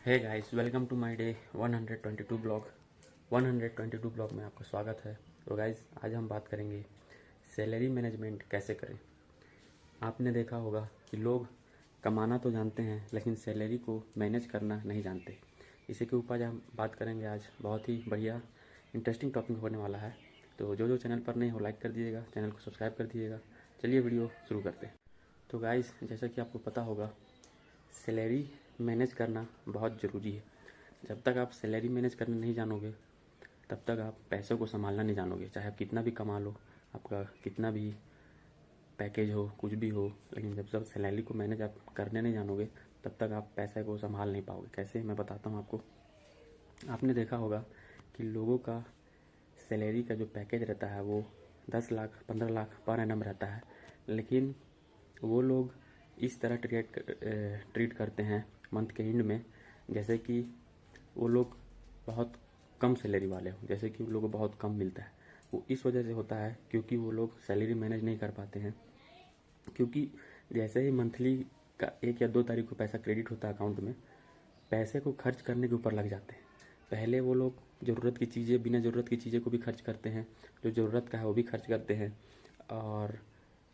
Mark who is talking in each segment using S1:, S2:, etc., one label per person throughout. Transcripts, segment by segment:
S1: Hey guys, welcome to my day 122 blog. 122 blog में आपका स्वागत है। तो गाइस, आज हम बात करेंगे सैलरी मैनेजमेंट कैसे करें। आपने देखा होगा कि लोग कमाना तो जानते हैं लेकिन सैलरी को मैनेज करना नहीं जानते। इसी के ऊपर हम बात करेंगे आज। बहुत ही बढ़िया इंटरेस्टिंग टॉपिक होने वाला है। तो जो चैनल पर नए हो लाइक कर दीजिएगा, चैनल को सब्सक्राइब कर दीजिएगा। चलिए वीडियो शुरू करते हैं। तो गाइस, जैसा कि आपको पता होगा, सैलरी मैनेज करना बहुत ज़रूरी है। जब तक आप सैलरी मैनेज करना नहीं जानोगे तब तक आप पैसों को संभालना नहीं जानोगे। चाहे आप कितना भी कमा लो, आपका कितना भी पैकेज हो, कुछ भी हो, लेकिन जब तक सैलरी को मैनेज आप करने नहीं जानोगे तब तक आप पैसे को संभाल नहीं पाओगे। कैसे, मैं बताता हूँ आपको। आपने देखा होगा कि लोगों का सैलरी का जो पैकेज रहता है वो 10 लाख 15 लाख पर एनम रहता है, लेकिन वो लोग इस तरह ट्रीट करते हैं मंथ के एंड में जैसे कि वो लोग बहुत कम सैलरी वाले हों, जैसे कि उन लोगों को बहुत कम मिलता है। वो इस वजह से होता है क्योंकि वो लोग सैलरी मैनेज नहीं कर पाते हैं। क्योंकि जैसे ही मंथली का 1 या 2 तारीख को पैसा क्रेडिट होता है अकाउंट में, पैसे को खर्च करने के ऊपर लग जाते हैं। पहले वो लोग ज़रूरत की चीज़ें, बिना ज़रूरत की चीज़ें को भी खर्च करते हैं, जो ज़रूरत का है वो भी खर्च करते हैं, और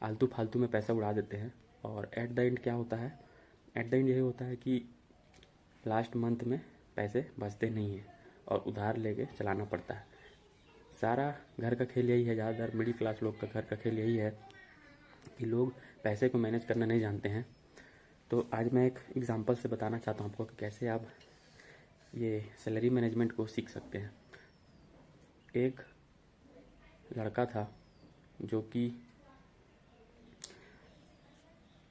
S1: आलतू फालतू में पैसा उड़ा देते हैं। और एट द एंड क्या होता है, एट द एंड यही होता है कि लास्ट मंथ में पैसे बचते नहीं हैं और उधार लेके चलाना पड़ता है। सारा घर का खेल यही है, ज़्यादातर मिडिल क्लास लोग का घर का खेल यही है कि लोग पैसे को मैनेज करना नहीं जानते हैं। तो आज मैं एक एग्जांपल से बताना चाहता हूँ आपको कि कैसे आप ये सैलरी मैनेजमेंट को सीख सकते हैं। एक लड़का था जो कि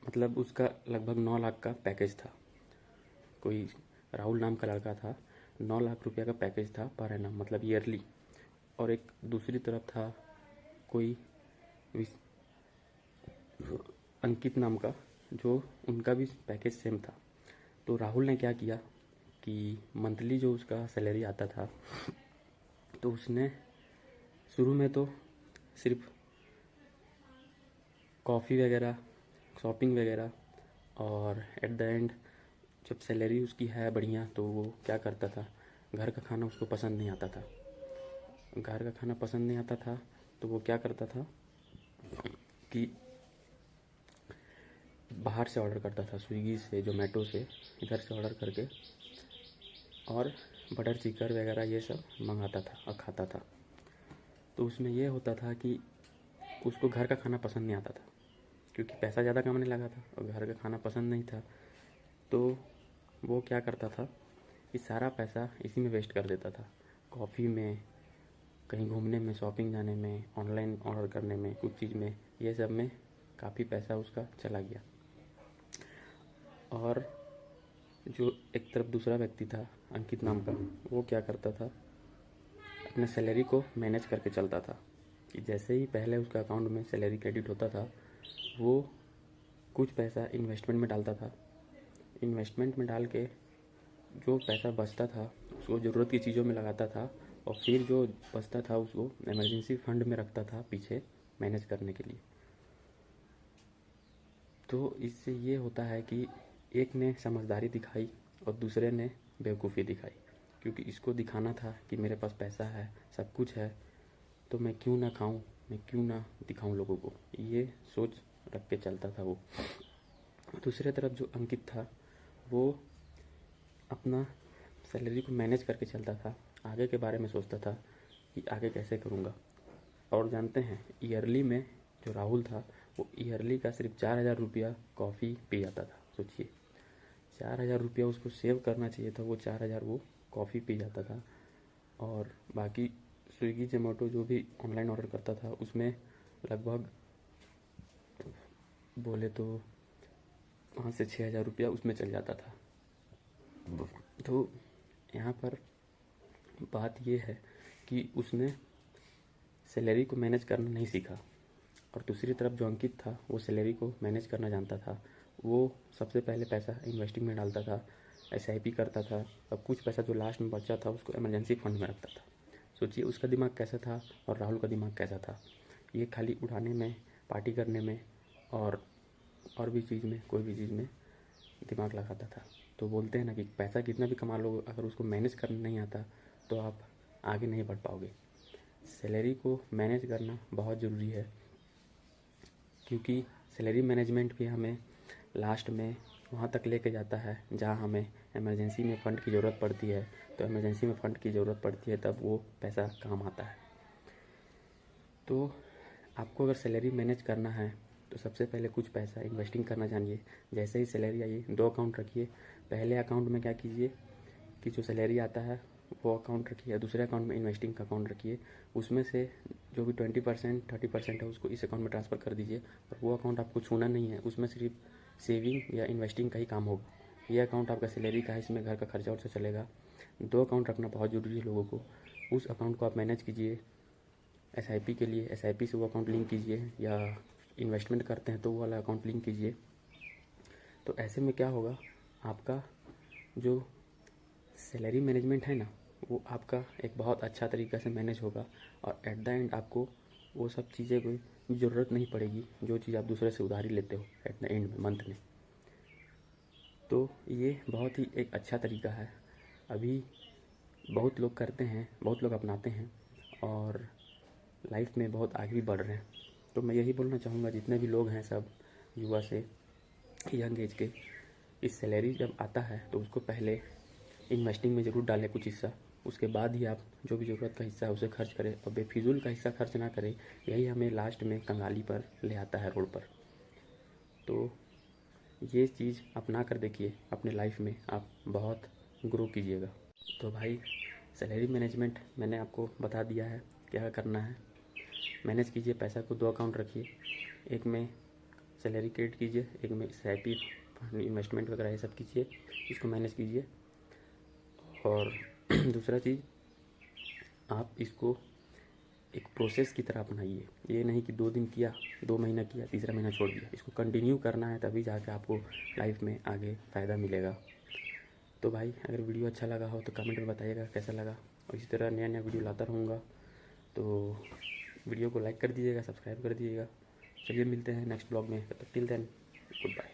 S1: मतलब उसका लगभग 9 लाख का पैकेज था। कोई राहुल नाम का लड़का था, 9 लाख रुपया का पैकेज था पर एनम, मतलब ईयरली। और एक दूसरी तरफ था कोई अंकित नाम का, जो उनका भी पैकेज सेम था। तो राहुल ने क्या किया कि मंथली जो उसका सैलरी आता था, तो उसने शुरू में तो सिर्फ कॉफ़ी वगैरह, शॉपिंग वगैरह, और एट द एंड जब सैलरी उसकी है बढ़िया तो वो क्या करता था, घर का खाना उसको पसंद नहीं आता था। घर का खाना पसंद नहीं आता था तो वो क्या करता था कि बाहर से ऑर्डर करता था, स्विगी से, जोमेटो से, इधर से ऑर्डर करके, और बटर चिकन वगैरह ये सब मंगाता था और खाता था। तो उसमें ये होता था कि उसको घर का खाना पसंद नहीं आता था क्योंकि पैसा ज़्यादा कमाने लगा था और घर का खाना पसंद नहीं था। तो वो क्या करता था कि सारा पैसा इसी में वेस्ट कर देता था, कॉफ़ी में, कहीं घूमने में, शॉपिंग जाने में, ऑनलाइन ऑर्डर करने में, कुछ चीज़ में, ये सब में काफ़ी पैसा उसका चला गया। और जो एक तरफ दूसरा व्यक्ति था अंकित नाम का, वो क्या करता था, अपने सैलरी को मैनेज करके चलता था कि जैसे ही पहले उसका अकाउंट में सैलरी क्रेडिट होता था वो कुछ पैसा इन्वेस्टमेंट में डालता था। इन्वेस्टमेंट में डाल के जो पैसा बचता था उसको ज़रूरत की चीज़ों में लगाता था, और फिर जो बचता था उसको इमरजेंसी फंड में रखता था पीछे मैनेज करने के लिए। तो इससे ये होता है कि एक ने समझदारी दिखाई और दूसरे ने बेवकूफ़ी दिखाई, क्योंकि इसको दिखाना था कि मेरे पास पैसा है, सब कुछ है, तो मैं क्यों ना खाऊं, मैं क्यों ना दिखाऊं लोगों को, ये सोच रख के चलता था वो। दूसरे तरफ जो अंकित था वो अपना सैलरी को मैनेज करके चलता था, आगे के बारे में सोचता था कि आगे कैसे करूँगा। और जानते हैं, ईयरली में जो राहुल था वो ईयरली का सिर्फ 4,000 रुपया कॉफ़ी पी जाता था। सोचिए, 4,000 रुपया उसको सेव करना चाहिए था, वो 4,000 वो कॉफ़ी पी जाता था। और बाकी स्विगी जोमेटो जो भी ऑनलाइन ऑर्डर करता था उसमें लगभग बोले तो 5 से 6,000 रुपया उसमें चल जाता था। तो यहाँ पर बात ये है कि उसने सैलरी को मैनेज करना नहीं सीखा। और दूसरी तरफ जो अंकित था वो सैलरी को मैनेज करना जानता था। वो सबसे पहले पैसा इन्वेस्टिंग में डालता था, SIP करता था, और कुछ पैसा जो लास्ट में बचा था उसको इमरजेंसी फंड में रखता था। सोचिए उसका दिमाग कैसा था और राहुल का दिमाग कैसा था। ये खाली उड़ाने में, पार्टी करने में और भी चीज़ में, कोई भी चीज़ में दिमाग लगाता था। तो बोलते हैं ना कि पैसा कितना भी कमा लो, अगर उसको मैनेज करना नहीं आता तो आप आगे नहीं बढ़ पाओगे। सैलरी को मैनेज करना बहुत ज़रूरी है, क्योंकि सैलरी मैनेजमेंट भी हमें लास्ट में वहाँ तक लेके जाता है जहाँ हमें इमरजेंसी में फ़ंड की ज़रूरत पड़ती है। तो इमरजेंसी में फ़ंड की ज़रूरत पड़ती है तब वो पैसा काम आता है। तो आपको अगर सैलरी मैनेज करना है तो सबसे पहले कुछ पैसा इन्वेस्टिंग करना जानिए। जैसे ही सैलरी आइए 2 अकाउंट रखिए। पहले अकाउंट में क्या कीजिए कि जो सैलरी आता है वो अकाउंट रखिए, दूसरे अकाउंट में इन्वेस्टिंग का अकाउंट रखिए। उसमें से जो भी 20% 30% है उसको इस अकाउंट में ट्रांसफ़र कर दीजिए, और वो अकाउंट आपको छूना नहीं है। उसमें सिर्फ सेविंग या इन्वेस्टिंग का ही काम होगा। ये अकाउंट आपका सैलरी का है, इसमें घर का खर्चा वर्चा चलेगा। 2 अकाउंट रखना बहुत ज़रूरी है लोगों को। उस अकाउंट को आप मैनेज कीजिए। SIP के लिए SIP से वो अकाउंट लिंक कीजिए, या इन्वेस्टमेंट करते हैं तो वो वाला अकाउंट लिंक कीजिए। तो ऐसे में क्या होगा, आपका जो सैलरी मैनेजमेंट है ना वो आपका एक बहुत अच्छा तरीक़ा से मैनेज होगा, और एट द एंड आपको वो सब चीज़ें कोई ज़रूरत नहीं पड़ेगी जो चीज़ आप दूसरे से उधारी लेते हो एट द एंड में, मंथ में। तो ये बहुत ही एक अच्छा तरीका है। अभी बहुत लोग करते हैं, बहुत लोग अपनाते हैं और लाइफ में बहुत आगे भी बढ़ रहे हैं। तो मैं यही बोलना चाहूँगा जितने भी लोग हैं, सब युवा से यंग एज के, इस सैलरी जब आता है तो उसको पहले इन्वेस्टिंग में ज़रूर डालें कुछ हिस्सा। उसके बाद ही आप जो भी ज़रूरत का हिस्सा है उसे खर्च करें, और बेफिजूल का हिस्सा खर्च ना करें। यही हमें लास्ट में कंगाली पर ले आता है, रोड पर। तो ये चीज़ अपना कर देखिए, अपने लाइफ में आप बहुत ग्रो कीजिएगा। तो भाई सैलरी मैनेजमेंट मैंने आपको बता दिया है क्या करना है। मैनेज कीजिए, पैसा को 2 अकाउंट रखिए। एक में सैलरी क्रेडिट कीजिए, एक में SIP इन्वेस्टमेंट वगैरह ये सब कीजिए, इसको मैनेज कीजिए। और दूसरा चीज़, आप इसको एक प्रोसेस की तरह अपनाइए। ये नहीं कि 2 दिन किया, 2 महीना किया, तीसरा महीना छोड़ दिया। इसको कंटिन्यू करना है, तभी जाके आपको लाइफ में आगे फ़ायदा मिलेगा। तो भाई अगर वीडियो अच्छा लगा हो तो कमेंट में बताइएगा कैसा लगा, और इसी तरह नया नया वीडियो लाता रहूँगा। तो वीडियो को लाइक कर दीजिएगा, सब्सक्राइब कर दीजिएगा। चलिए मिलते हैं नेक्स्ट ब्लॉग में, तब तक टिल देन गुड बाय।